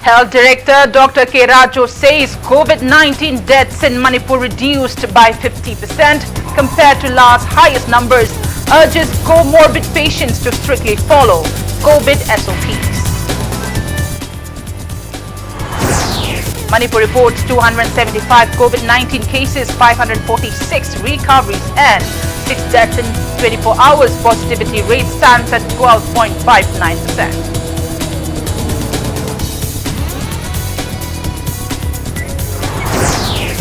Health Director Dr. K. Raju says COVID-19 deaths in Manipur reduced by 50% compared to last highest numbers. Urges comorbid patients to strictly follow COVID SOPs. Manipur reports 275 COVID-19 cases, 546 recoveries and 6 deaths in 24 hours. Positivity rate stands at 12.59%.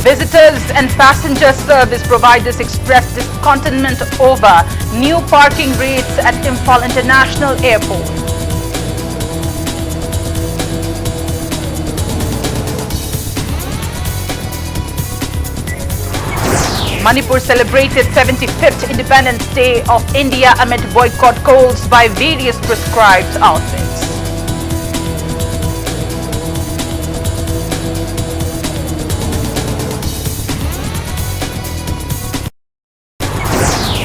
Visitors and passenger service providers expressed discontentment over new parking rates at Imphal International Airport. Manipur celebrated 75th Independence Day of India amid boycott calls by various prescribed outfits.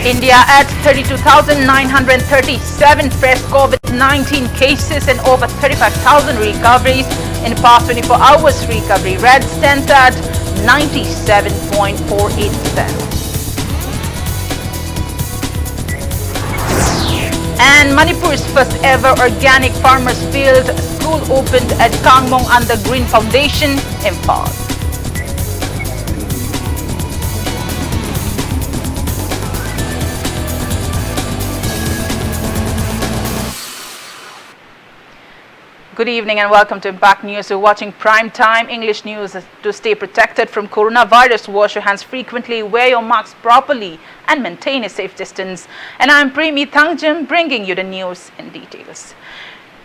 India at 32,937 fresh COVID-19 cases and over 35,000 recoveries in the past 24 hours. Recovery rate stands at 97.48%. And Manipur's first ever organic farmers field school opened at Kangmong under Green Foundation, Imphal. Good evening and welcome to Impact News. You're watching Prime Time English News. To stay protected from coronavirus, wash your hands frequently, wear your masks properly and maintain a safe distance. And I'm Premi Thangjam bringing you the news in details.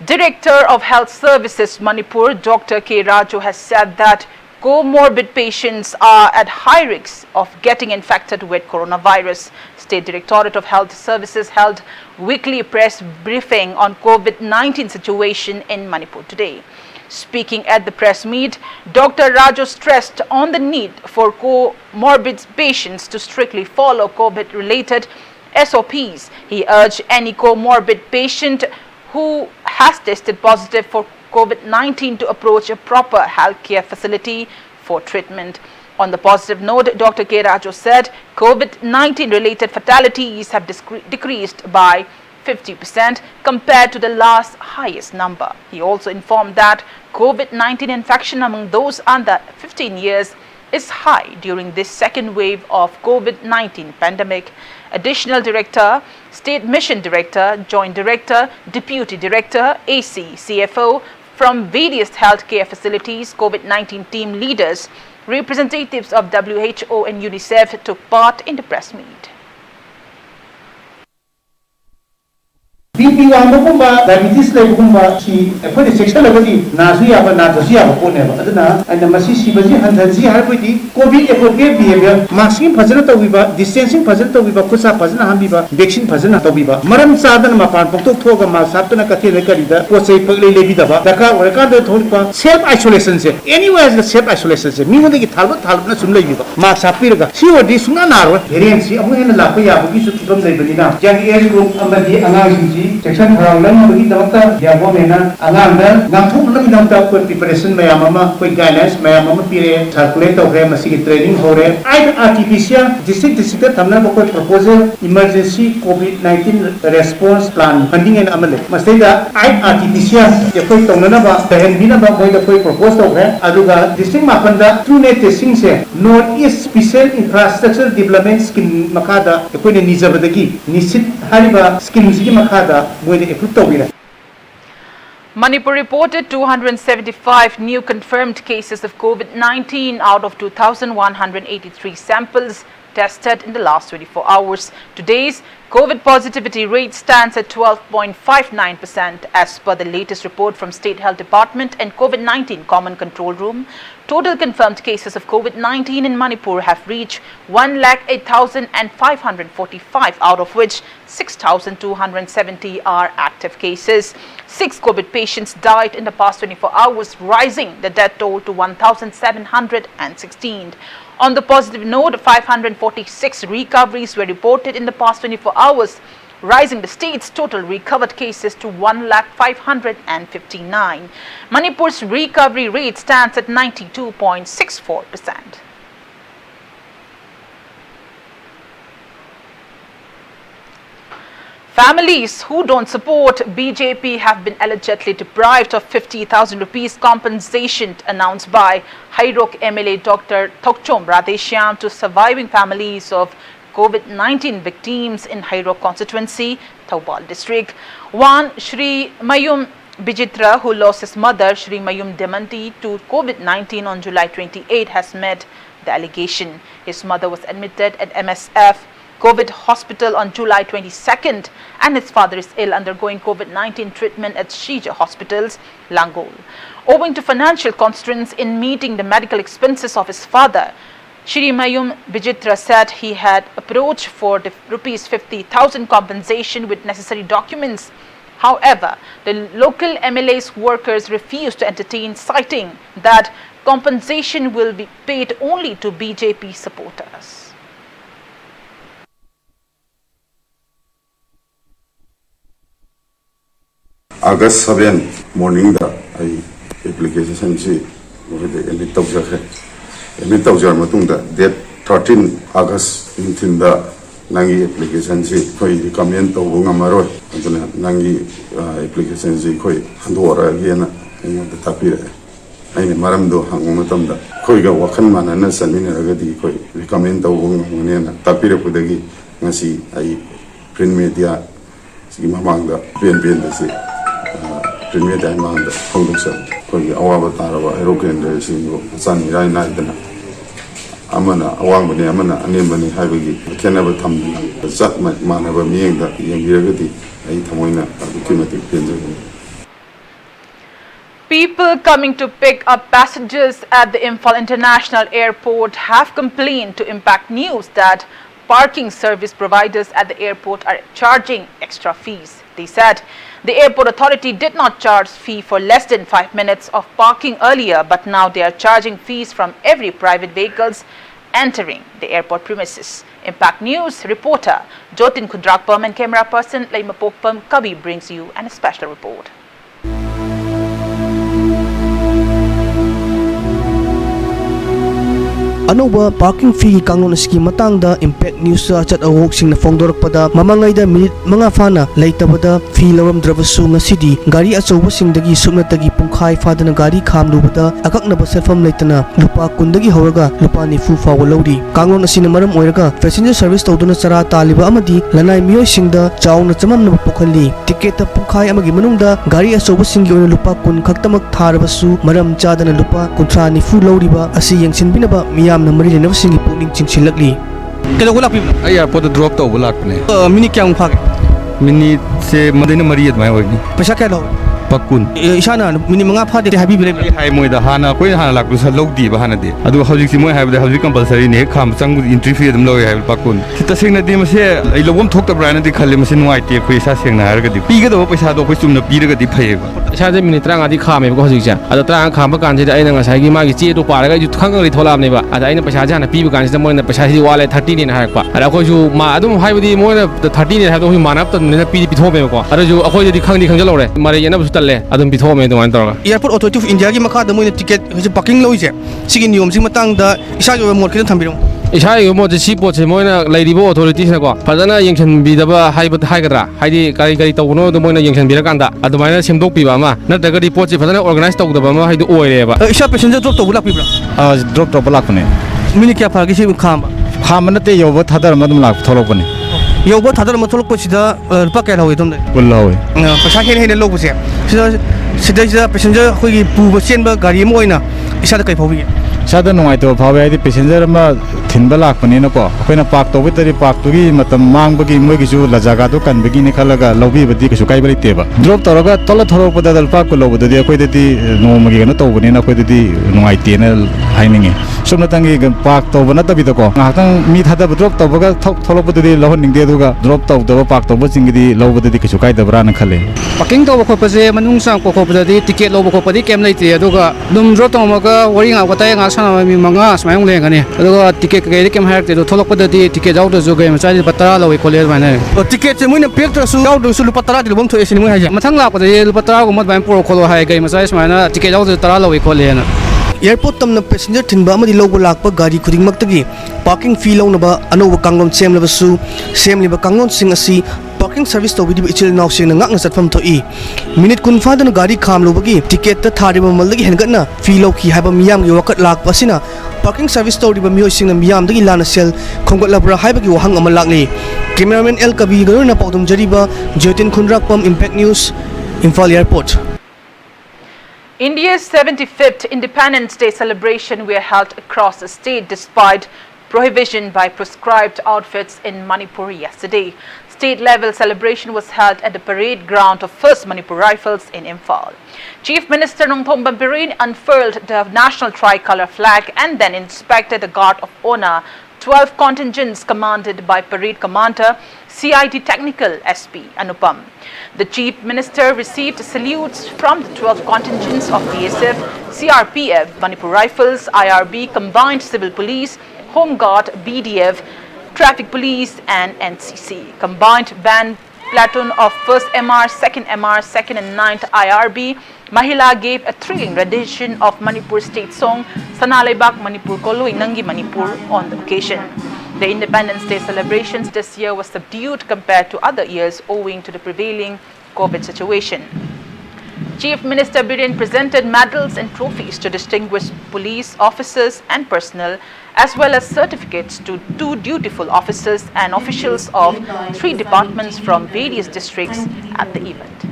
Director of Health Services Manipur, Dr. K. Raju has said that comorbid patients are at high risk of getting infected with coronavirus. State Directorate of Health Services held weekly press briefing on COVID-19 situation in Manipur today. Speaking at the press meet, Dr. Raju stressed on the need for comorbid patients to strictly follow COVID-related SOPs. He urged any comorbid patient who has tested positive for COVID-19 to approach a proper healthcare facility for treatment. On the positive note, Dr. K. Raju said COVID-19 related fatalities have decreased by 50% compared to the last highest number. He also informed that COVID-19 infection among those under 15 years is high during this second wave of COVID-19 pandemic. Additional Director, State Mission Director, Joint Director, Deputy Director, AC, CFO from various healthcare facilities, COVID-19 team leaders, representatives of WHO and UNICEF took part in the press meet. BP wangba diabetes level si apoi section level di nasia ba na dosia ba pone ba aduna and masi sibaji handanji harbudi covid appropriate behavior masking phajana tawiba distancing phajana tawiba kusa phajana hambiba vaccine phajana tawiba maram sadan mapan poktok thoga ma saptana kathe le karida posai pagle lebi daba daka orka da tholipa self isolation se anywhere the self isolation se mi mode ki thalba na sum leibiba ma sapiraga si odi suna naro variant si amu hena la pa ya bu ki su kibam leibina jang age group amadi angang section harangan bagi tamata diabo mena anganda ngapuk na binamta ko preparation mayamama ko guidelines mayamama pire circulate ho re masi training ho re ai artificial district thamna ko proposal emergency covid-19 response plan funding and amale masida ai artificial ye ko tongnana ba behen bina ba ko propose ho re aduga district mapanda true net testing se north east special infrastructure development scheme makada ko ne nizabadagi nisit hariba scheme sigi makada Manipur reported 275 new confirmed cases of COVID-19 out of 2,183 samples tested in the last 24 hours. Today's COVID positivity rate stands at 12.59% as per the latest report from State Health Department and COVID-19 Common Control Room. Total confirmed cases of COVID-19 in Manipur have reached 108,545, out of which 6,270 are active cases. 6 COVID patients died in the past 24 hours, rising the death toll to 1,716. On the positive note, 546 recoveries were reported in the past 24 hours. rising the state's total recovered cases to 1,559,000. Manipur's recovery rate stands at 92.64%. Families who don't support BJP have been allegedly deprived of 50,000 rupees compensation announced by Hairok MLA Dr. Thokchom Radheshyam to surviving families of COVID-19 victims in Hairok constituency, Thoubal district. One, Shri Mayum Bijitra, who lost his mother, Shri Mayum Demanti, to COVID-19 on July 28, has met the allegation. His mother was admitted at MSF COVID hospital on July 22nd, and his father is ill, undergoing COVID-19 treatment at Shija Hospitals, Langol. Owing to financial constraints in meeting the medical expenses of his father, Shri Mayum Bijitra said he had approached for the rupees 50,000 compensation with necessary documents. However, the local MLA's workers refused to entertain, citing that compensation will be paid only to BJP supporters. August 7 morning da I application si emit tawjare matung da date 13 August intin da nangi application si koi recommend to ngamaro aduna nangi application si koi handora gena da tapire ai maram do hangum matam da koi ga wakhan manana sanina ragadi koi recommend to ngamone tapire pudagi ngasi ai print media si mamang da pen da si Premier Diamond, Congressman, Awaba, European Racing, Sunny Rainadana, Amana, Awamani, Amana, Anemani, Havigi, can never come the Zatman man of a meaning that Yangirati, Aitamoina, the Kimatic Pinzer. People coming to pick up passengers at the Imphal International Airport have complained to Impact News that parking service providers at the airport are charging extra fees. They said the airport authority did not charge fee for less than 5 minutes of parking earlier, but now they are charging fees from every private vehicles entering the airport premises. Impact News reporter Jotin Kundrakpam and camera person Laimapokpam Kavi brings you a special report. Anoba parking fee kangon ski matang da Impact News chat awok sing na fongdorok pada mamangai da minute mga fana leitabada fee loram dravasu ngasidi gari achoba sing dagi sumna tagi pungkhai fadana gari kham lubada akak na baselfam leitana lupa kundagi horaga lupa nifu fawa lodi kangon asina maram oiraga passenger service tawduna chara taliba amadi lanai miyoi singda chawna chamam na pokhali ticket pungkhai amagi manungda gari achoba singi ona lupa kun khaktamak tharabasu maram chadana lupa kunthra nifu lodiba asi yengsinbinaba miya Namari na singi puning chingsilakli. Kaya wala pibla. Ay airport drop to wala pne. Mini kya ang phage? Mini se madina mariyat mai hogi. Paisa kya lo? Pakun. Isa na mini mga phade habi bile. Hai moi da hana koi hana lak du sa log di ba hana de. Adu hojik si moi hai da hojik compulsory ne kham chang entry fee dum lo hai pakun. Kita sing na de mase ai lobom thok ta brana de khalle mase nuai te koi sa sing na har ga di. Pi ga do paisa do koi chumna pi ga di phai ba. Isa je minute rang adi khame ko hojik ja. Ada trang kham ba kan je ai na ngasai gi ma gi che do pa ga ju khang ri tholam ne ba. Ada ai na paisa ja na pi ba kan je moi na paisa ji wale 30 ne har pa. Ada ko ju ma adum hai budi moi na 30 ne ha do ma nap ta ne pi tho me ko. Ada ju akoi di khang jalo re. Mare yana bu talle adum pi tho me Airport Authority of India ki makha da moina ticket parking lo ise sigi niyom sing matang da isa jo mod khidan thambirong isa yo mo si po che moina lairibo authorities na ko fadana yengchen bi daba haigadra haidi kari tawno do moina yengchen bira kanda adumaina semdok pi ba ma na daga ri po che fadana organize taw daba ma haidu oire ba isa passenger drop to bulak pi bra drop to bulak ne mini kya phagi si kham na te yo ba thadar madum lak tholok ne yo ba thadar ma tholok ko sida pa kya lawi dum de bullawe paisa he lo bu se sida passenger khoi pu ba chen ba gari mo oina isa da kai phobi sada nungai to phawe ai passenger ma thinba lak pani na ko koina park to bitari park to gi matam mang bagi moi gi ju la jaga to kan bagi ne khalaga lobi badi ki su kai bali teba drop taraga tola thoro pada dal park ko lobo de koi de no magi na to bani na koi de nungai te na haininge sumna tangi park to bana tabi to ko ngakang mi thada drop to baga tholo pada de lohon ning de duga drop to do park to bo singi di lobo de ki su kai da bra na khale parking to ko pa je manung sang ko ko pa de ticket lobo ko pa di kem lai te aduga dum drop to ma ga wari nga ko ta nga sana mi manga smai ong leng ani aduga ticket ke kem harak te do tholok pada di ticket out zo game chai patara lawi kole bana ticket che muina pek tra su yaw do su lupa tara di bom thoi sin mu haja mathang la pada lupa tara ko mat ban pro kholo hai game chai smai na ticket out tara lawi kole na airport tamna passenger thinba amadi logo lakpa gari khuding maktagi parking fee lawnaba anoba kanglom semlaba su semliba kanglon sing asi parking service to bidi ichil naw sing ngak na satfam thoi minute kun fa dan gari kham lobagi ticket ta thariba maldagi hengatna fee lawki haiba miyam gi wakat lakpa sina parking service to riba miyoi sing na miyam dagi lana sel khongot labra haiba gi wahang amal lakli cameraman el kabi garuna pawdum jariba jotin khunrak pam impact news Imphal airport. India's 75th Independence Day celebration were held across the state despite prohibition by prescribed outfits in Manipur yesterday. State-level celebration was held at the parade ground of 1st Manipur Rifles in Imphal. Chief Minister Nongthomba Biren unfurled the national tricolour flag and then inspected the Guard of Honor, 12 contingents commanded by Parade Commander CID Technical SP Anupam. The Chief Minister received salutes from the 12 contingents of BSF, CRPF, Manipur Rifles, IRB, Combined Civil Police, Home Guard, BDF, Traffic Police and NCC. Combined band platoon of 1st MR, 2nd MR, 2nd and 9th IRB, Mahila gave a thrilling rendition of Manipur state song Sanalaibak Manipur Koloi Nangi Manipur on the occasion. The Independence Day celebrations this year was subdued compared to other years owing to the prevailing COVID situation. Chief Minister Biren presented medals and trophies to distinguished police officers and personnel, as well as certificates to 2 dutiful officers and officials of 3 departments from various districts at the event.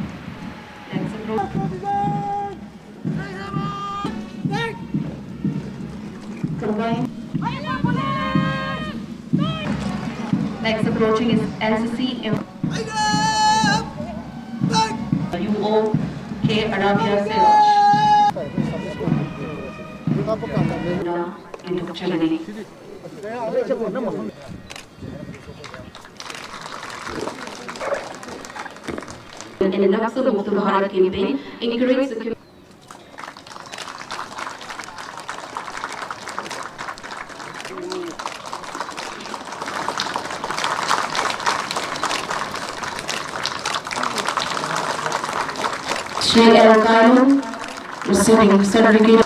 Next approaching is NCC UOK Arabia Siraj. In the Laksa Mukta Bharat campaign, encourage the Shri Erankaino receiving certificate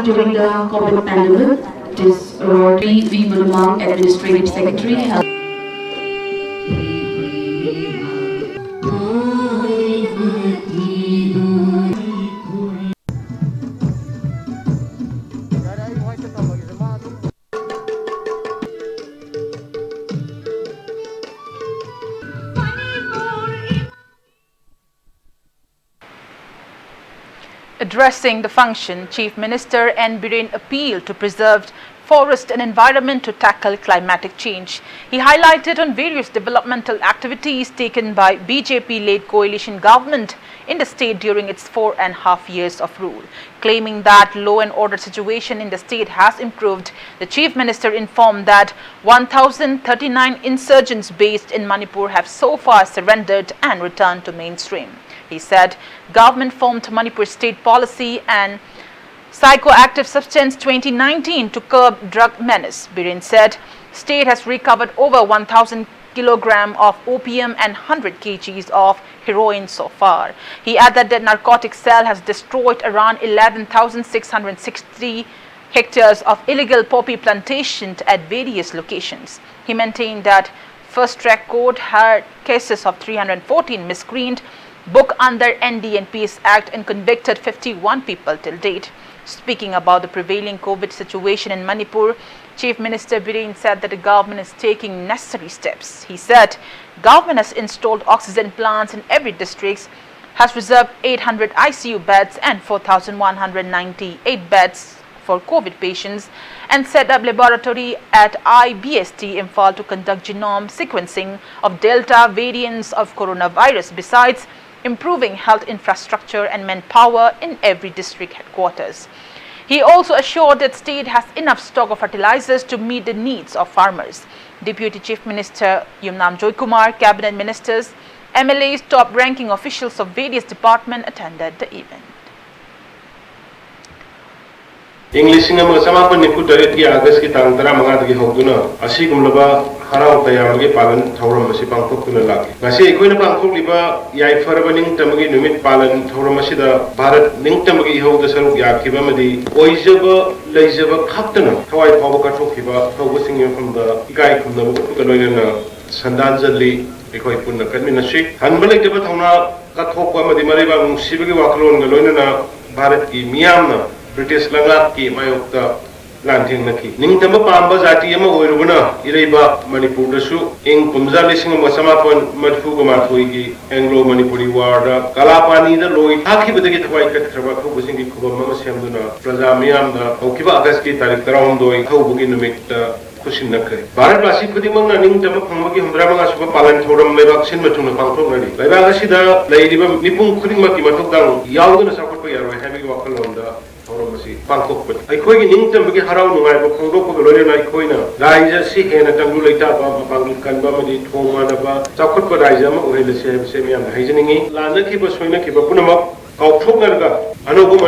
during the COVID pandemic. This Rotary Vimalmang Administrative Secretary held. Addressing the function, Chief Minister N. Biren appealed to preserve forest and environment to tackle climatic change. He highlighted on various developmental activities taken by BJP-led coalition government in the state during its 4.5 years of rule. Claiming that law and order situation in the state has improved, the Chief Minister informed that 1,039 insurgents based in Manipur have so far surrendered and returned to mainstream. He said government formed Manipur State Policy and Psychoactive Substance 2019 to curb drug menace. Biren said state has recovered over 1,000 kilograms of opium and 100 kgs of heroin so far. He added that narcotic cell has destroyed around 11,660 hectares of illegal poppy plantations at various locations. He maintained that First Track Court had cases of 314 miscreant, booked under NDNPS Act and convicted 51 people till date. Speaking about the prevailing COVID situation in Manipur, Chief Minister Biren said that the government is taking necessary steps. He said government has installed oxygen plants in every district, has reserved 800 ICU beds and 4,198 beds for COVID patients, and set up laboratory at IBST Imphal to conduct genome sequencing of Delta variants of coronavirus, besides improving health infrastructure and manpower in every district headquarters. He also assured that state has enough stock of fertilizers to meet the needs of farmers. Deputy Chief Minister Yumnam Joykumar, cabinet ministers, MLAs, top-ranking officials of various departments attended the event. English singa mga sama pa nipu tarit ki August ki tang tara mga tagi hokduna asi gumlaba harau tayamagi palan thauram masi pangthok tuna laki ngasi ikoi na pangthok liba yai faraba ning tamagi numit palan thauram masi da Bharat ning tamagi hokda saruk yakiba madi oijaba leijaba khaktana thawai phawa ka thokhiba thawba singya from the ikai khumna bu ka loina sandan jalli ikoi punna kanmina si hanba leitaba thawna ka thokwa madi mariba sibagi waklon ga loina Bharat ki miyamna British langat ki mayokta lanthing naki ning tamba pamba jati ama oirubuna iraiba Manipur dasu ing pumja lising ma samapon madfu ko mathoi gi Anglo Manipuri war da kalapani da loi akhi bedagi thwai kat khaba ko busing gi khobam ma semduna praja miyam da hokiba August ki tarik 32 khobugi numit खुशिन नखरे भारत वासी खुदिमंग ना निंग तम फंगबगी हमद्रा मंगा सुबा पालन theorem लेबाक सिन मथुंग पांगथोक नरि लेबाक असिदा लेरिबा मिपुंग खुदिमक की मथुकदांग यावदुना साखोट प यारो हैबी वाखलोंदा थोरम मसी पांगथोक प अखोइगी निंग तमबगी हराव नुगाय ब खंगदोक प लोयना अखोइना राइजा सि हेना तंगु लेता बा पांगल कनबा मदि थोमानबा साखोट प राइजा म ओहेले से मियाम हाइजनिंगी लानखि ब सोइना कि ब पुनमक काउथोकनरगा अनोबो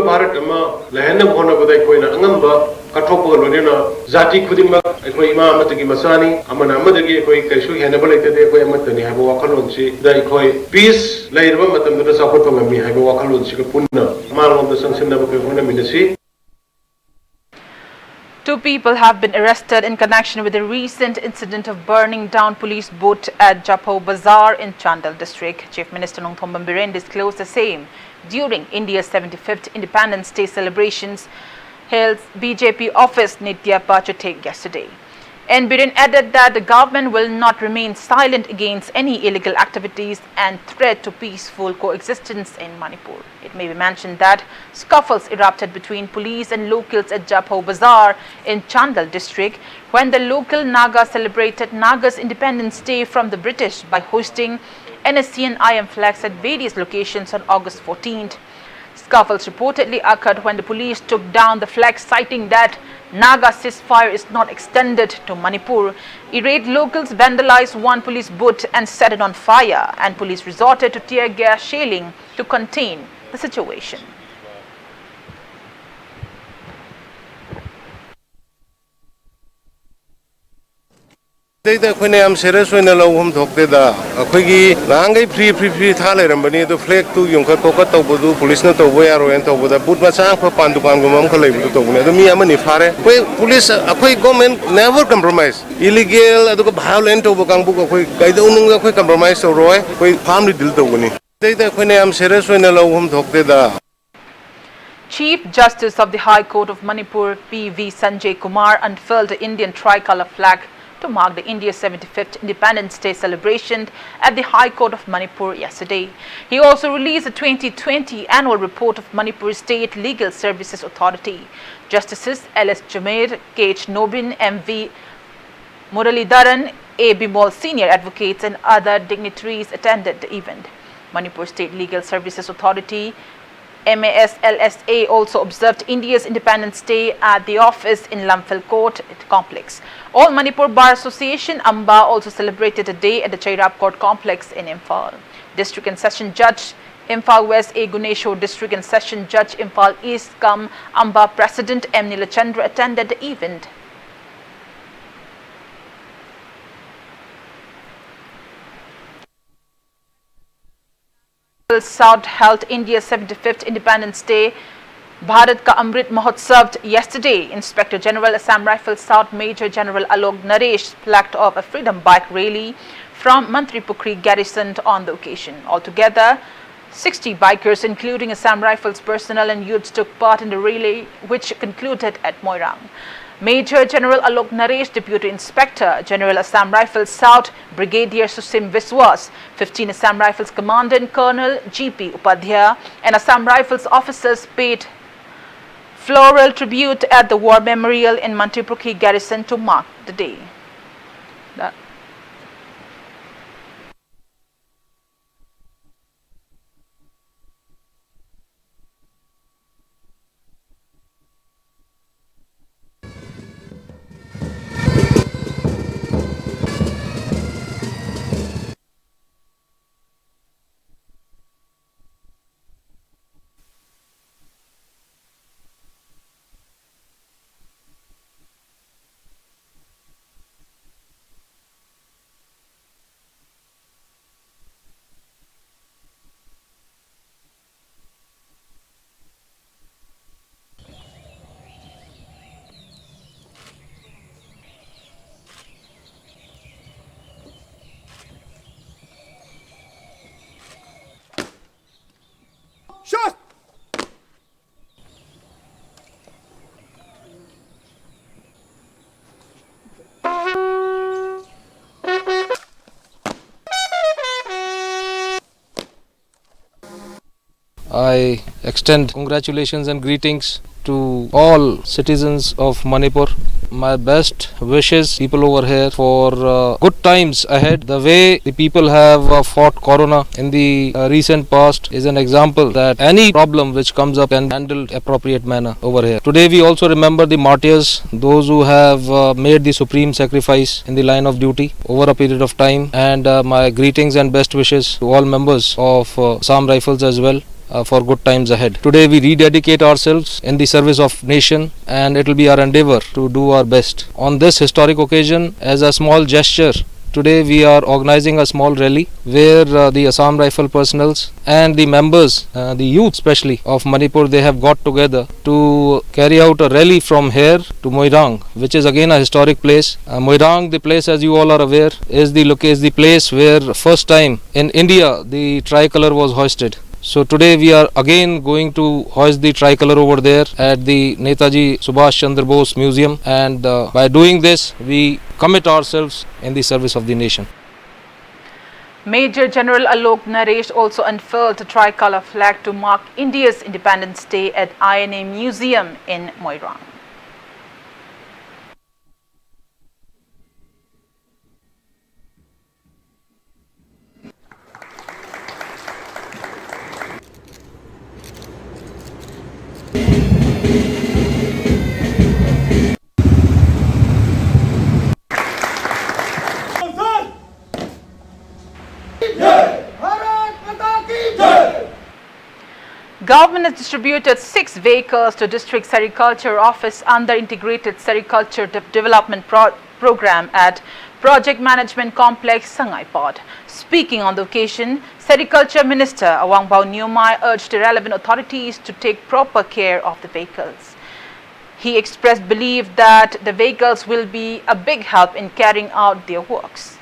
भारत अमा लहन होना बदाई कोइना अंगंबा कठोप लोनेना जाति खुदिमा अखोई इमा अमतगी मसानी अमना अमदगी अखोई कैसु हेनबल लेते अखोई अमतनी हाबो वाखलोनसी दा अखोई पीस लेरबा मतमदना साखोट ngami हाबो वाखलोनसी को पुन्ना मांगोम द संसनबा को होना मिनसी. 2 people have been arrested in connection with the recent incident of burning down police boat at Japho Bazaar in Chandal district. Chief Minister Nongthom Biren disclosed the same during India's 75th Independence Day celebrations held BJP office Nitya Pachatek yesterday. And Biren added that the government will not remain silent against any illegal activities and threat to peaceful coexistence in Manipur. It may be mentioned that scuffles erupted between police and locals at Japho Bazaar in Chandal district when the local Naga celebrated Naga's Independence Day from the British by hosting NSC and IM flags at various locations on August 14th. Scuffles reportedly occurred when the police took down the flag, citing that Naga ceasefire is not extended to Manipur. Irate locals vandalized one police boat and set it on fire, and police resorted to tear gas shelling to contain the situation. Data when I am serious when I love him talk the Akwigi Langai free Thaler and Bani to flag to Yunka Cocato Budu, police not aware or enter with a Budmasa for Pandupangum Kalib to me Amani Fare. Police Akwai government never compromise. Illegal, I took a violent over Gambu, I don't know compromise or Roy, we family Diltoni. Data when I am serious when I love him talk the Chief Justice of the High Court of Manipur, P.V. Sanjay Kumar, unfurled the Indian tricolour flag to mark the India's 75th Independence Day celebration at the High Court of Manipur yesterday. He also released the 2020 annual report of Manipur State Legal Services Authority. Justices L.S. Jameer, K.H. Nobin, M.V. Muralidharan, A. Bimol senior advocates and other dignitaries attended the event. Manipur State Legal Services Authority MASLSA also observed India's Independence Day at the office in Lamphel Court complex. All Manipur Bar Association Amba also celebrated a day at the Chairab Court complex in Imphal. District and Session Judge Imphal West A. Gunesho, District and Session Judge Imphal East Kam Amba President M. Nilachandra attended the event. South held India's 75th Independence Day Bharat Ka Amrit Mahotsav yesterday. Inspector General Assam Rifles South Major General Alok Naresh flagged off a freedom bike rally from Manipuri garrisoned on the occasion. Altogether, 60 bikers including Assam Rifles personnel and youths took part in the rally which concluded at Moirang. Major General Alok Naresh, Deputy Inspector General Assam Rifles South, Brigadier Susim Viswas, 15 Assam Rifles Commandant Colonel G.P. Upadhyaya and Assam Rifles officers paid floral tribute at the War Memorial in Manipuri Garrison to mark the day. I extend congratulations and greetings to all citizens of Manipur. My best wishes people over here for good times ahead. The way the people have fought corona in the recent past is an example that any problem which comes up can be handled appropriate manner over here. Today we also remember the martyrs, those who have made the supreme sacrifice in the line of duty over a period of time, and my greetings and best wishes to all members of Assam Rifles as well. For good times ahead. Today we rededicate ourselves in the service of nation, and it will be our endeavor to do our best. On this historic occasion, as a small gesture, today we are organizing a small rally where the Assam Rifle personnels and the members, the youth especially of Manipur, they have got together to carry out a rally from here to Moirang, which is again a historic place. Moirang, the place, as you all are aware, is the place where first time in India the tricolor was hoisted. So today we are again going to hoist the tricolor over there at the Netaji Subhash Chandra Bose Museum, and by doing this we commit ourselves in the service of the nation. Major General Alok Naresh also unfurled a tricolor flag to mark India's Independence Day at INA Museum in Moirang. Government has distributed 6 vehicles to District Sericulture Office under Integrated Sericulture Development Program at Project Management Complex, Sangaipot. Speaking on the occasion, Sericulture Minister Awangbao Nyomai urged the relevant authorities to take proper care of the vehicles. He expressed belief that the vehicles will be a big help in carrying out their works.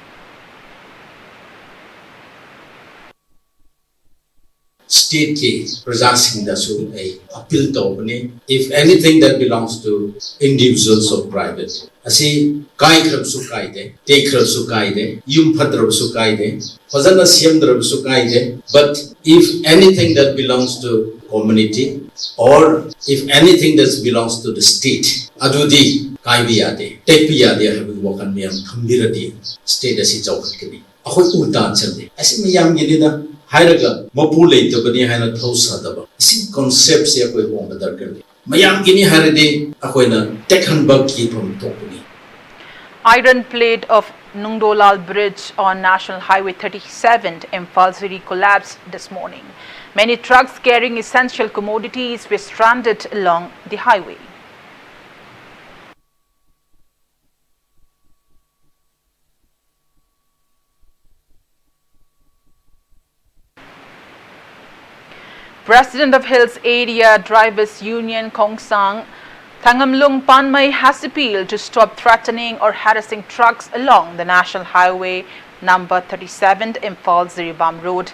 State ke prajasing da su a appeal to if anything that belongs to individuals or private asi kai khrab su kai de te khrab su kai de yum phadrab su kai de fazana siamdrab su kai de, but if anything that belongs to community or if anything that belongs to the state adudi kai bi ade take bi ade habi wakan miyam thambira di state asi chawkhat kini akhoi ulta chande asi miyam gini da Hairaga Mapule to Bani Hana Tosadaba. See concepts here with one better girl. Mayam Guinea Harade, Akoina, Tekan Bucky from Topuni. Iron plate of Nungdolal Bridge on National Highway 37 in Falsuri collapsed this morning. Many trucks carrying essential commodities were stranded along the highway. President of Hills Area Drivers Union Kongsang Thangamlung Panmay has appealed to stop threatening or harassing trucks along the National Highway number 37 in Ziribam Road.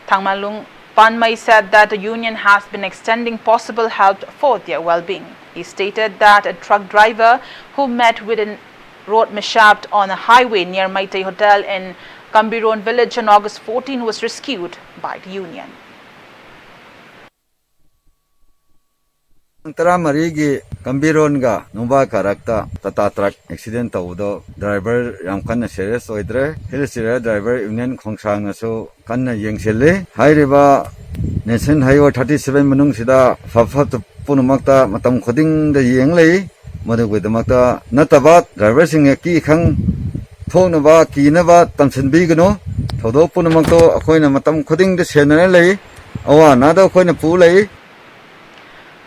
Thangamlung Panmay said that the union has been extending possible help for their well-being. He stated that a truck driver who met with a road mishap on a highway near Maitai Hotel in Kambiron village on August 14 was rescued by the union. Tara marigi Kambiron ga Nova Karakta Tata truck accident tawdo driver yam kanna serious oidre Hills Area driver union Kongsang aso kanna yengselle hairiba Nation Highway 37 manung sida fafat punumakta matam khoding da yenglei madugwedamakta nataba driver sing ki khang thonaba kinaba tamsinbi gano thodo punumakto akoina matam khoding da senana lei awa nada akoina pu lei.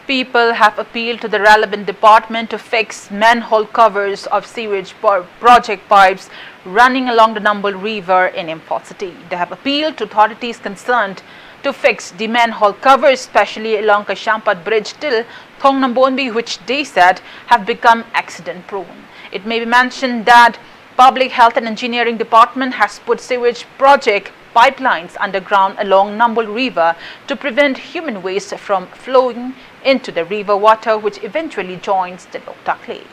People have appealed to the relevant department to fix manhole covers of sewage project pipes running along the Numbul River in Import City. They have appealed to authorities concerned to fix the manhole covers, especially along Kashampat Bridge till Thongnambonbi, which they said have become accident prone. It may be mentioned that Public Health and Engineering Department has put sewage project pipelines underground along Numbul River to prevent human waste from flowing into the river water, which eventually joins the Loktak Lake.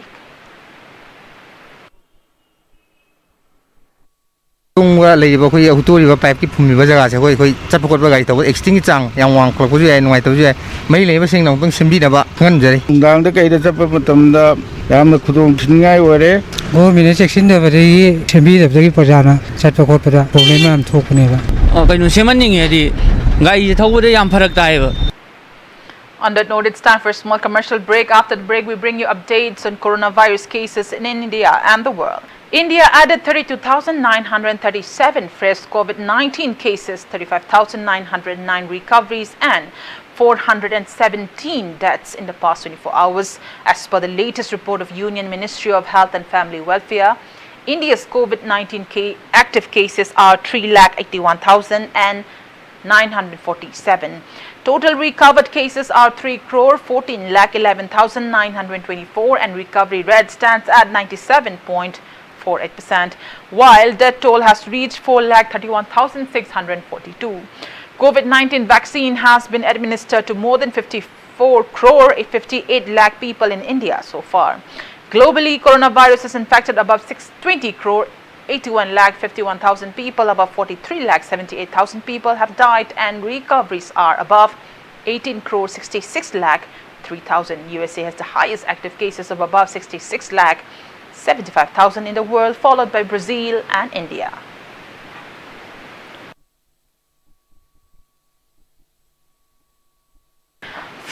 ꯇꯨꯡꯒ ꯂꯩꯔꯤꯕ ꯑꯩꯈꯣꯏꯒꯤ ꯍꯨꯠꯇꯣꯛꯏꯕ ꯄꯥꯏꯞꯀꯤ ꯐꯨꯝꯂꯤꯕ ꯖꯒꯥꯁꯦ ꯑꯩꯈꯣꯏ ꯆꯠꯄ ꯈꯣꯠꯄ ꯒꯥꯔꯤ ꯇꯧꯕ ꯑꯦꯛꯁꯤꯗꯦꯟꯒꯤ ꯆꯥꯡ ꯌꯥꯝ ꯋꯥꯡꯈꯠꯂꯛꯄꯁꯨ ꯌꯥꯏ ꯅꯨꯡꯉꯥꯏꯇꯕꯁꯨ ꯌꯥꯏ ꯃꯔꯤ ꯂꯩꯕꯁꯤꯡꯅ ꯑꯃꯨꯛꯇꯪ ꯁꯦꯝꯕꯤꯅꯕ ꯈꯪꯍꯟꯖꯔꯤ ꯅꯨꯡꯗꯥꯡꯗ ꯀꯩꯗ ꯆꯠꯄ ꯃꯇꯝꯗ ꯌꯥꯝꯅ ꯈꯨꯗꯣꯡ ꯊꯤꯅꯤꯡꯉꯥꯏ ꯑꯣꯏꯔꯦ ꯒꯣꯔꯃꯦꯟꯅ ꯆꯦꯛꯁꯤꯟꯗꯕꯗꯒꯤ ꯁꯦꯝꯕꯤꯗꯕꯗꯒꯤ ꯄ꯭ꯔꯖꯥꯅ ꯆꯠꯄ ꯈꯣꯠꯄꯗ ꯄ꯭ꯔꯣꯕ꯭ꯂꯦꯝ ꯃꯌꯥꯝ ꯊꯣꯛꯄꯅꯦꯕ ꯀꯩꯅꯣ ꯁꯦꯝꯍꯟꯅꯤꯡꯉꯦ ꯍꯥꯏꯗꯤ ꯒꯥꯔꯤꯁꯦ ꯊꯧꯕꯗ ꯌꯥꯝ ꯐꯔꯛ ꯇꯥꯏꯌꯦꯕ. On that note, it's time for a small commercial break. After the break, we bring you updates on coronavirus cases in India and the world. India added 32,937 fresh COVID-19 cases, 35,909 recoveries and 417 deaths in the past 24 hours. As per the latest report of Union Ministry of Health and Family Welfare, India's COVID-19 active cases are 3,81,947. Total recovered cases are 3,14,11,924 and recovery rate stands at 97.48%, while death toll has reached 4,31,642. COVID-19 vaccine has been administered to more than 54 crore 58 lakh people in India so far. Globally, coronavirus has infected above 620 crore 81 lakh 51,000 people, above 43 lakh 78,000 people have died and recoveries are above 18 crore 66 lakh 3,000. USA has the highest active cases of above 66 lakh 75,000 in the world, followed by Brazil and India.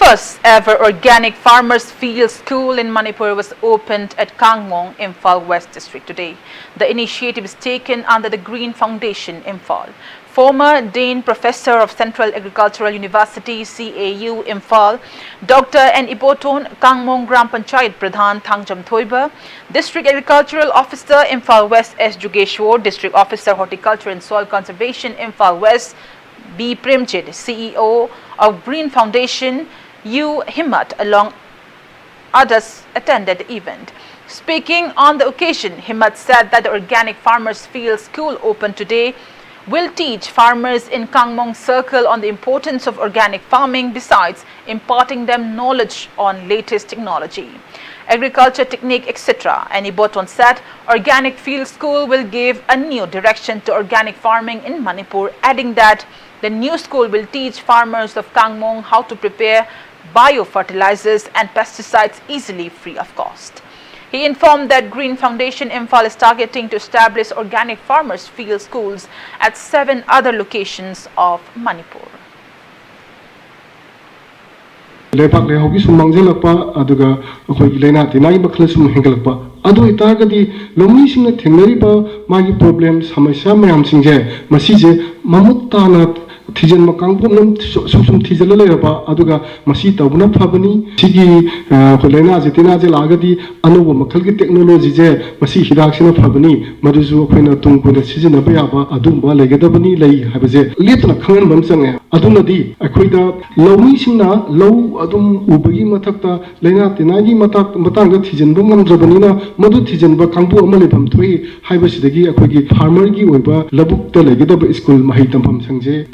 First ever organic farmers field school in Manipur was opened at Kangmong, Imphal West District today. The initiative is taken under the Green Foundation, Imphal. Former Dean Professor of Central Agricultural University, CAU, Imphal, Dr. N. Iboton, Kangmong Gram Panchayat Pradhan Thangjam Thoiba, District Agricultural Officer, Imphal West, S. Jugeshwar, District Officer, Horticulture and Soil Conservation, Imphal West, B. Premjit, CEO of Green Foundation, U. Himmat, along others attended the event. Speaking on the occasion, Himmat said that the Organic Farmers Field School opened today will teach farmers in Kangmong Circle on the importance of organic farming, besides imparting them knowledge on latest technology, agriculture technique, etc. And Iboton said Organic Field School will give a new direction to organic farming in Manipur, adding that the new school will teach farmers of Kangmong how to prepare biofertilizers and pesticides easily, free of cost. He informed that Green Foundation Imphal is targeting to establish organic farmers field schools at 7 other locations of Manipur. Lepak lehogi sumangjalakpa aduga akoi lena tinai bakhle sum hengalakpa adu itagadi lomi singna thengnariba magi problem samasya mayam singje masije mamutana Tijan Makangpum Sum Tizala Aduga Masita Buna Pabani, Sigi Holena Zitina Lagadi, Anova Makalki technology, Masi Hidaction Pabani, Maduzu Pena Tungu, the season of Bayaba, Adumba, Legadabani, Lay, Habaze, Little Khan Mamsang, Adunadi, Aquida, Low Sina, Low Adum Ubagi Matakta, Lena Tinagi Matak, Matanga Tijan Bumam Zabanina, Madu Tijan Bakambu Amalipam Tui, Hibashidagi, Aquagi, Harmergi, Weba, Labuk, the Legadab School, Mahitam Sangje,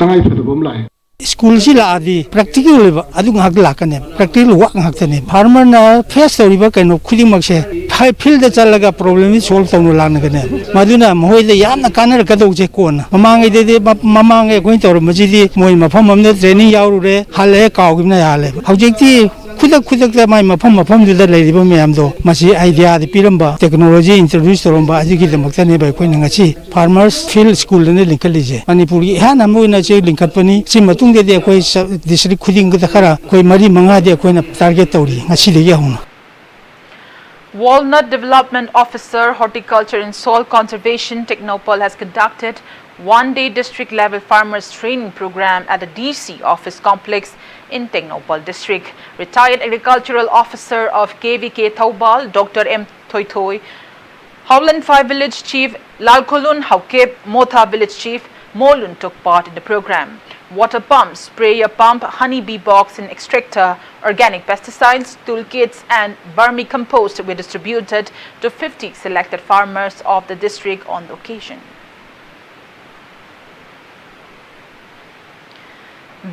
School Siladi, practical Adunghakane, practical work Hakane, Farmer na first river can of Kudimaxe, high pill the Chalaga problem is solved on Lanagane. Maduna, Moy the Yana Kana Kadoje Kona, Mamanga de Mamanga going to Majidi, Moima Pomam, Zeni Yaure, Hale Kaugina Hale. Objective. Kuda my mapom to the lady Bamiamdo, Masi idea the Piramba technology introduced to Romba, Aziki the Makani by Quinachi, Farmers Field School in the Linkalije, Manipuri, Hanamu in a Jailing Company, Simatung de Aquay district Kuding Gakara, Koi Mari Manga de Aquina Target Tori, Asili Yahuna. Walnut Development Officer, Horticulture and Soil Conservation, Technopol has conducted one-day district-level farmers training program at the DC office complex in Technopol district. Retired Agricultural Officer of KVK Taubal, Dr. M. Toitoi, Howland 5 Village Chief Lalkolun Haukep, Motha Village Chief Molun took part in the program. Water pump, sprayer pump, honeybee box and extractor, organic pesticides, toolkits and vermicompost were distributed to 50 selected farmers of the district on the occasion.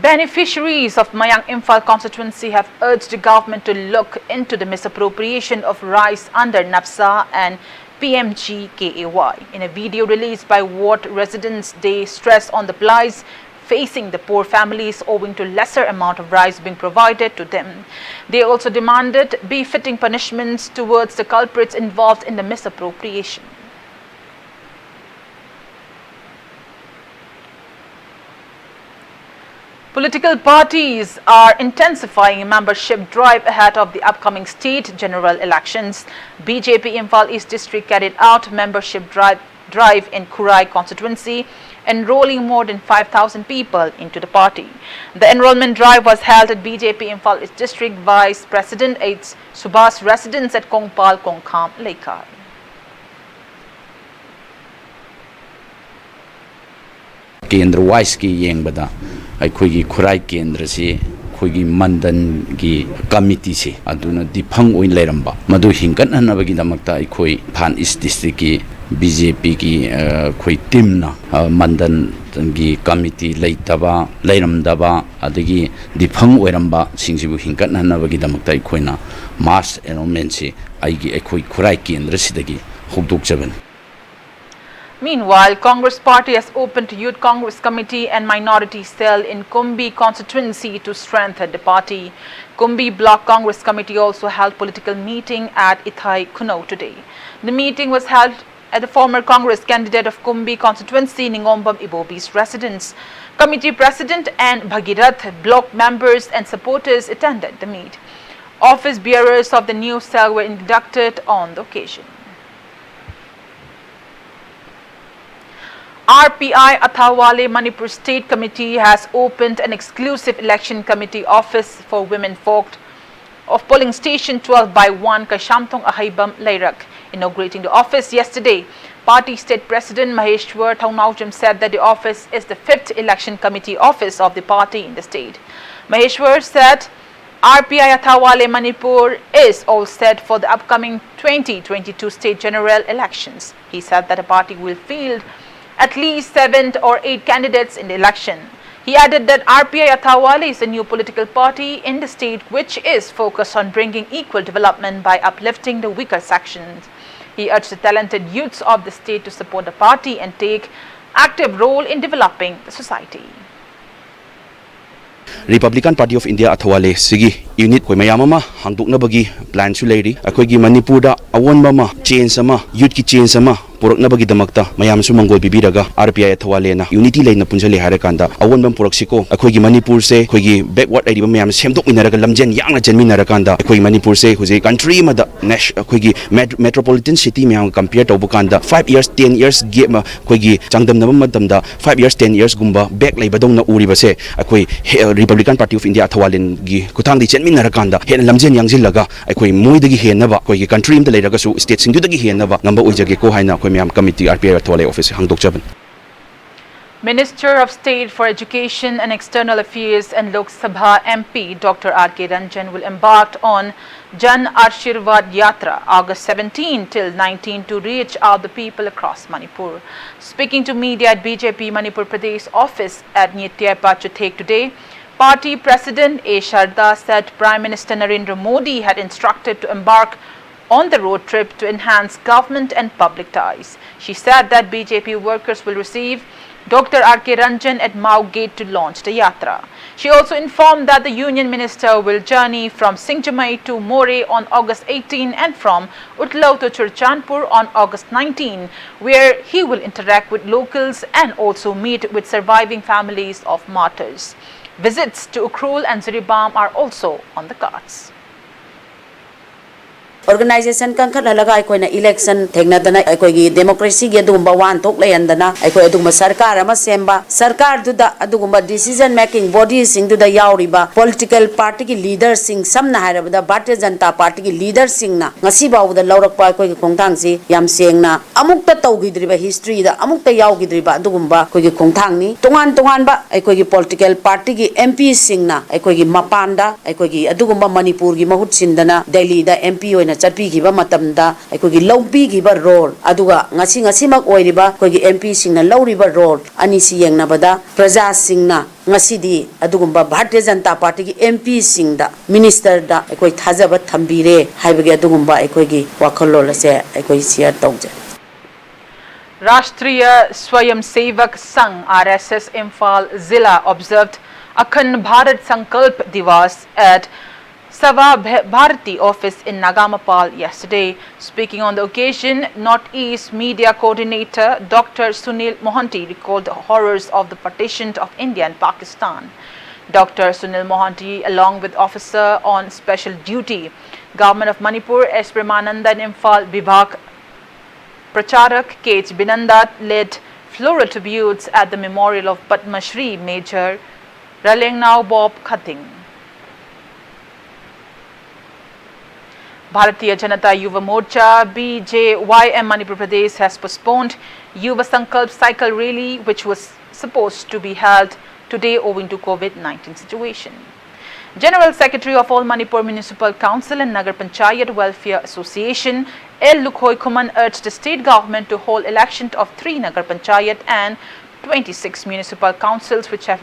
Beneficiaries of Mayang Imphal constituency have urged the government to look into the misappropriation of rice under NAPSA and PMGKAY. In a video released by ward residents, they stressed on the plights facing the poor families owing to lesser amount of rice being provided to them. They also demanded befitting punishments towards the culprits involved in the misappropriation. Political parties are intensifying a membership drive ahead of the upcoming state general elections. BJP Imphal East District carried out membership drive in Kurai constituency, enrolling more than 5,000 people into the party. The enrollment drive was held at BJP Imphal East District Vice President 8 Subhas residence at Kongpal Kongkham Laikai. Kendra wise ki yengbada akhoi Kurai Kendra si khoi mandan gi committee si aduna diphang oin leramba madu hinkan hanabagi damakta akhoi Phan East District ki BJP ki khoi team na mandan gi committee leitaba leiramdaba adagi diphang oiramba singsibu hinkan hanabagi damakta akhoi mass enrollment si aigi akhoi Kurai Kendra sidagi hokdok jaban. Meanwhile, Congress Party has opened Youth Congress Committee and Minority Cell in Kumbi constituency to strengthen the party. Kumbi Block Congress Committee also held political meeting at Ithai Kuno today. The meeting was held at the former Congress candidate of Kumbi constituency Ningombam Ibobi's residence. Committee President and Bhagirath, block members and supporters attended the meet. Office bearers of the new cell were inducted on the occasion. RPI Athawale Manipur State Committee has opened an exclusive election committee office for women folk of polling station 12/1 Kashamtong Ahaibam Lairak. Inaugurating the office yesterday, Party State President Maheshwar Thaunawjam said that the office is the 5th election committee office of the party in the state. Maheshwar said RPI Athawale Manipur is all set for the upcoming 2022 state general elections. He said that the party will field at least 7 or 8 candidates in the election. He added that RPI Athawale is a new political party in the state which is focused on bringing equal development by uplifting the weaker sections. He urged the talented youths of the state to support the party and take active role in developing the society. Republican Party of India Athawale sigi unit koi mayamama hangdukna bagi plan su leiri akoi gi Manipur da awon mama change sama youth ki change sama purakna bagi damakta mayam su mangol bibiraga RPI Athawale na unity leina punjali hare kanda awon bam puraksiko akoi gi Manipur se koi gi backward area mayam semdok minaraga lamjen yangna jen minara akoi Manipur se huji country ma da nash akoi gi metropolitan city mayam compare to bukanda 5 years 10 years game koi gi changdam na madam da 5 years 10 years gumba back lai badong na uri base akoi Republican Party of India Athawale gi kutang di chen minara hen lamjen yangjil laga akoi moidagi henaba koi gi country imda leiraga su state sing dagi henaba ngamba oijage ko haina koi mayam committee RPI Athawale office hangdok jaban. Minister of State for Education and External Affairs and Lok Sabha MP Dr. R.K. Ranjan will embark on Jan Ashirwad Yatra August 17 till 19 to reach out the people across Manipur. Speaking to media at BJP Manipur Pradesh office at Nitya Pachuthek today, Party President A. Sharda said Prime Minister Narendra Modi had instructed to embark on the road trip to enhance government and public ties. She said that BJP workers will receive Dr. R.K. Ranjan at Mao Gate to launch the Yatra. She also informed that the Union Minister will journey from Singjamai to More on August 18 and from Utlao to Churchanpur on August 19, where he will interact with locals and also meet with surviving families of martyrs. Visits to Ukhrul and Ziribam are also on the cards. Organization kan khala laga koi na election thengna dana koi gi democracy ge dumba wan thok le andana koi aduma sarkar ama semba sarkar du da adugumba decision making bodies sing du da yauri ba political party ki leaders sing samna haira da Bharatiya Janata Party ki leaders sing na ngasi ba da laurak pa koi gi khongthang si yam seng na amuk ta tau gi driba history da amuk ta yaw gi driba adugumba koi gi khongthang ni tongan ba koi gi political party ki MP sing na koi gi mapanda koi gi adugumba Manipur gi mahut sindana Delhi da MP oina chatpigiba matamda aikogi lawbigiba role aduga ngasimak oiriba aikogi MP singna lawriba role ani si yengnabada praja singna ngasidi adugumba Bharatiya Janata Party gi MP singda minister da aikoi thajaba thambire haibagi adugumba aikogi wakhalol ase aikoi share tawje. Rashtriya Swayam Sevak Sangh RSS Imphal Zilla observed Akhand Bharat Sankalp Divas at Sava Bharati office in Nagamapal yesterday. Speaking on the occasion, Northeast Media Coordinator Dr. Sunil Mohanty recalled the horrors of the partition of India and Pakistan. Dr. Sunil Mohanty, along with officer on special duty, Government of Manipur, S. Premananda and Imphal Vibhag Pracharak K.H. Binandat led floral tributes at the memorial of Padma Shri Major Ralengnau Bob Khating. Bharatiya Janata Yuva Morcha BJYM Manipur Pradesh has postponed Yuva Sankalp cycle rally, which was supposed to be held today owing to COVID-19 situation. General Secretary of All Manipur Municipal Council and Nagar Panchayat Welfare Association L. Lukhoi Kuman urged the state government to hold election of 3 Nagar Panchayat and 26 municipal councils which have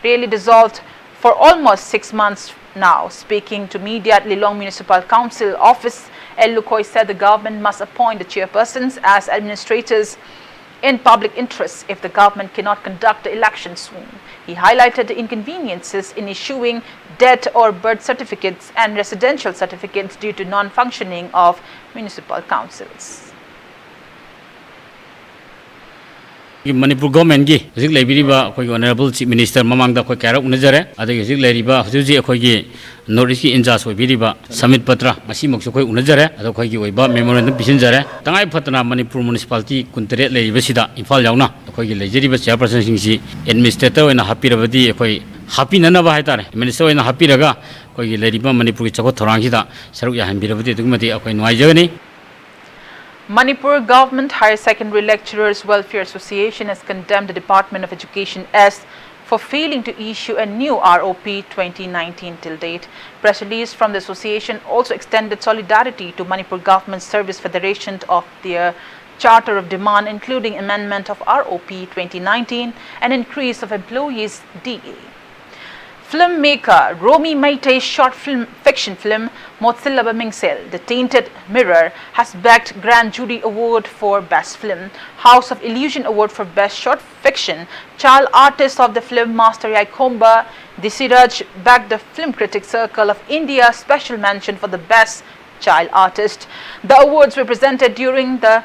really dissolved for almost 6 months now. Speaking to media at Lilong Municipal Council office, L. Lukhoi said the government must appoint the chairpersons as administrators in public interest if the government cannot conduct the election soon. He highlighted the inconveniences in issuing death or birth certificates and residential certificates due to non-functioning of municipal councils. Manipur government gi hojik leibiriba akhoi honorable chief minister mamangda akhoi karak unajare adagi hojik leiriba hojik akhoi gi north ki injas oibiriba samit patra masi mokso khoi unajare ado khoi gi oiba memorandum pisinjare tangai phatna Manipur municipality kuntere leiba sida imphal yauna akhoi gi leijeriba chairperson singsi administrator oina hapirabadi akhoi hapinana ba haitare minister oina hapiraga akhoi gi leiriba Manipur ki chakot thorang sida saruk ya hanbirabadi dugmati akhoi nuaijagani. Manipur Government Higher Secondary Lecturers Welfare Association has condemned the Department of Education S for failing to issue a new ROP 2019 till date. Press release from the association also extended solidarity to Manipur Government Service Federation of their Charter of Demand, including amendment of ROP 2019 and increase of employees DA. Filmmaker Romy Maitei's short fiction film Motsilla Mingsel, The Tainted Mirror, has bagged Grand Jury Award for Best Film, House of Illusion Award for Best Short Fiction, Child Artist of the Film Master Yaikomba Disiraj bagged the Film Critics Circle of India Special Mention for the Best Child Artist. The awards were presented during the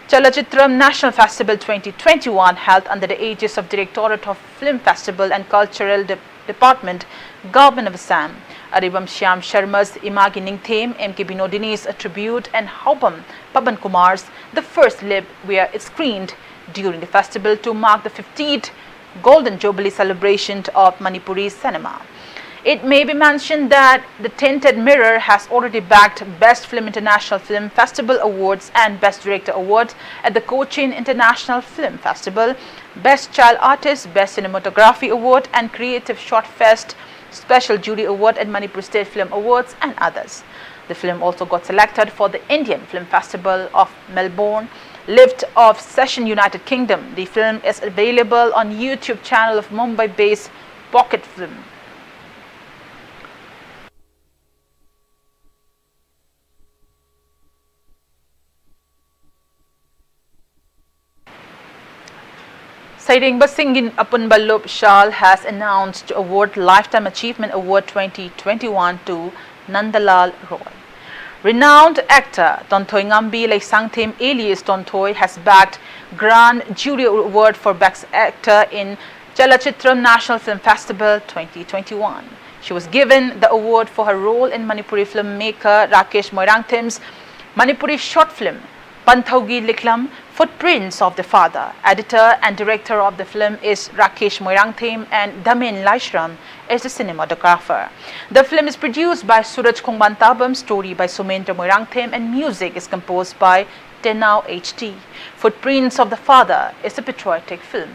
Chalachitram National Festival 2021 held under the aegis of Directorate of Film Festival and Cultural Department, Government of Assam. Aribam Shyam Sharma's Imagining Theme, M.K. Binodini's A Tribute and Haupam Paban Kumar's The First Lip were screened during the festival to mark the 15th Golden Jubilee celebration of Manipuri cinema. It may be mentioned that The Tainted Mirror has already bagged Best Film International Film Festival Awards and Best Director Award at the Cochin International Film Festival, Best Child Artist, Best Cinematography Award and Creative Short Fest Special Jury Award at Manipur State Film Awards and others. The film also got selected for the Indian Film Festival of Melbourne, Lift of Session, United Kingdom. The film is available on YouTube channel of Mumbai-based Pocket Film. Sairing Basingin Apunbalop Shal has announced to award Lifetime Achievement Award 2021 to Nandalal Roy. Renowned actor Tontoy Ngambi Laisangthim alias Tontoy has bagged Grand Jury Award for Best Actor in Chalachitram National Film Festival 2021. She was given the award for her role in Manipuri filmmaker Rakesh Moirangthim's Manipuri short film Panthogi Liklam, Footprints of the Father. Editor and director of the film is Rakesh Moirangthim and Damin Laishram is the cinematographer. The film is produced by Suraj Kongbantabam, story by Sumendra Moirangthim and music is composed by Tenau HT. Footprints of the Father is a patriotic film.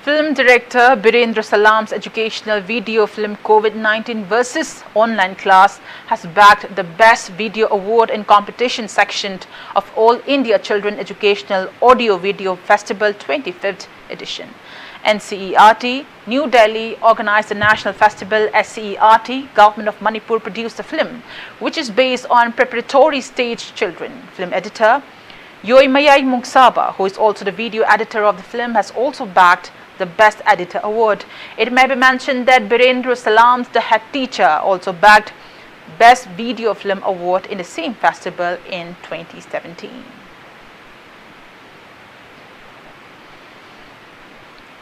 Film director Birendra Salam's educational video film COVID-19 versus Online Class has bagged the Best Video Award in competition section of All India Children Educational Audio Video Festival 25th edition. NCERT, New Delhi organized the national festival. SCERT, Government of Manipur produced the film, which is based on preparatory stage children. Film editor Yoimayai Mungsaba, who is also the video editor of the film, has also bagged the Best Editor Award. It may be mentioned that Birendra Salam's the head teacher also bagged Best Video Film Award in the same festival in 2017.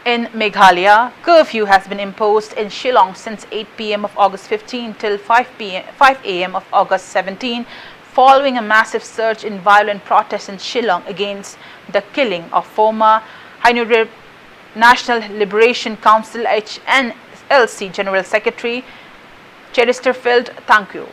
In Meghalaya, curfew has been imposed in Shillong since 8 p.m. of August 15 till 5 a.m. of August 17, following a massive surge in violent protests in Shillong against the killing of former Hainuri National Liberation Council HNLC General Secretary Chesterfield Thanku.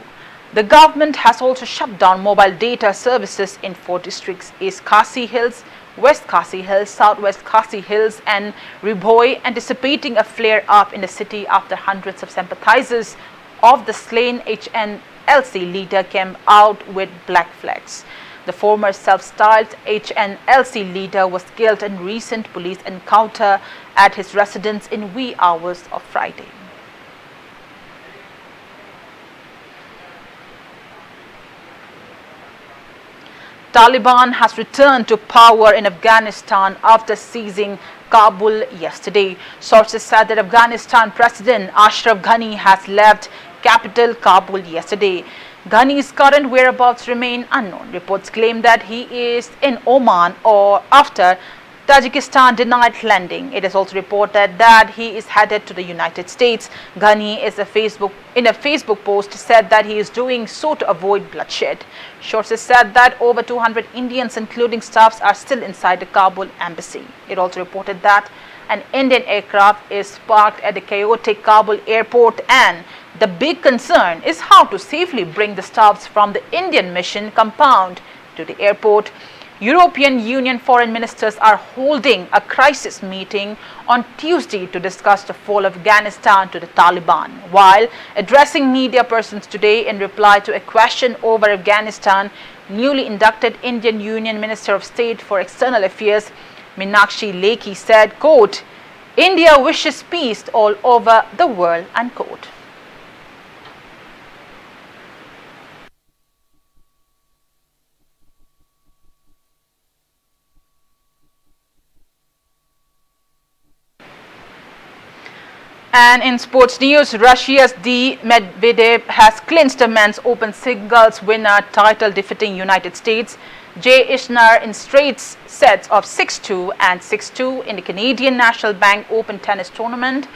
The government has also shut down mobile data services in 4 districts: East Khasi Hills, West Khasi Hills, Southwest Khasi Hills and Ribhoi, anticipating a flare-up in the city after hundreds of sympathizers of the slain HNLC leader came out with black flags. The former self-styled HNLC leader was killed in recent police encounter at his residence in wee hours of Friday. Taliban has returned to power in Afghanistan after seizing Kabul yesterday. Sources said that Afghanistan President Ashraf Ghani has left capital Kabul yesterday. Ghani's current whereabouts remain unknown. Reports claim that he is in Oman or after Tajikistan denied landing. It is also reported that he is headed to the United States. Ghani is in a Facebook post said that he is doing so to avoid bloodshed. Sources said that over 200 Indians, including staffs, are still inside the Kabul embassy. It also reported that an Indian aircraft is parked at the chaotic Kabul airport, and the big concern is how to safely bring the staffs from the Indian mission compound to the airport. European Union foreign ministers are holding a crisis meeting on Tuesday to discuss the fall of Afghanistan to the Taliban. While addressing media persons today in reply to a question over Afghanistan, newly inducted Indian Union Minister of State for External Affairs Meenakshi Lekhi said, quote, "India wishes peace all over the world," unquote. And in sports news, Russia's D. Medvedev has clinched the men's open singles winner title, defeating United States' Jay Isner in straight sets of 6-2 and 6-2 in the Canadian National Bank Open Tennis Tournament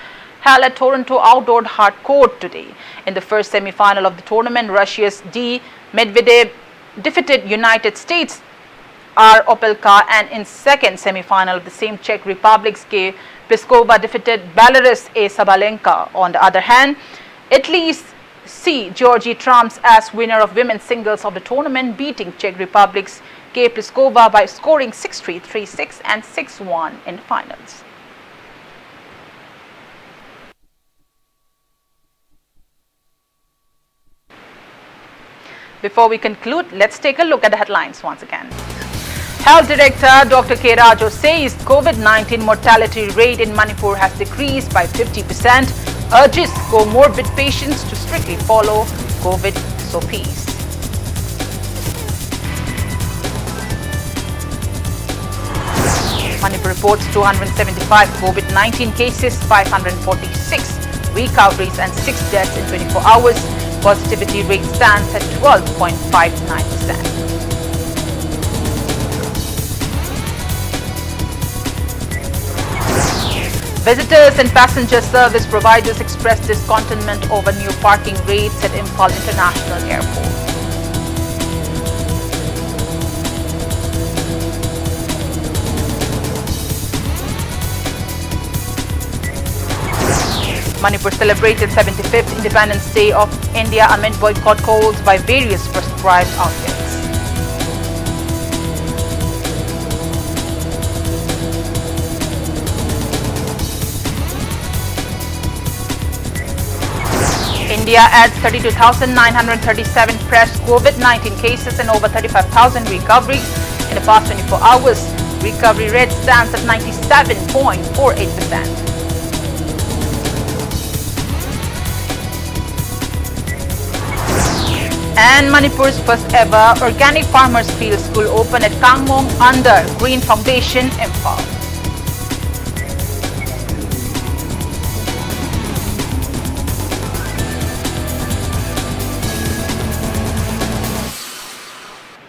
held at Toronto Outdoor Hard Court today. In the first semi-final of the tournament, Russia's D. Medvedev defeated United States' R. Opelka, and in second semi-final of the same, Czech Republic's K. Pliskova defeated Belarus' A. Sabalenka. On the other hand, Italy's C. Georgie trumps as winner of women's singles of the tournament, beating Czech Republic's K. Pliskova by scoring 6-3, 3-6 and 6-1 in the finals. Before we conclude, let's take a look at the headlines once again. Health Director Dr. K. Raju says COVID-19 mortality rate in Manipur has decreased by 50%, urges comorbid patients to strictly follow COVID SOPs. Manipur reports 275 COVID-19 cases, 546 recoveries and 6 deaths in 24 hours. Positivity rate stands at 12.59%. Visitors and passenger service providers expressed discontentment over new parking rates at Imphal International Airport. Manipur celebrated 75th Independence Day of India amid boycott calls by various prescribed outlets. India adds 32,937 fresh COVID-19 cases and over 35,000 recoveries in the past 24 hours. Recovery rate stands at 97.48%. And Manipur's first ever organic farmers field school opened at Kangmong under Green Foundation Imphal.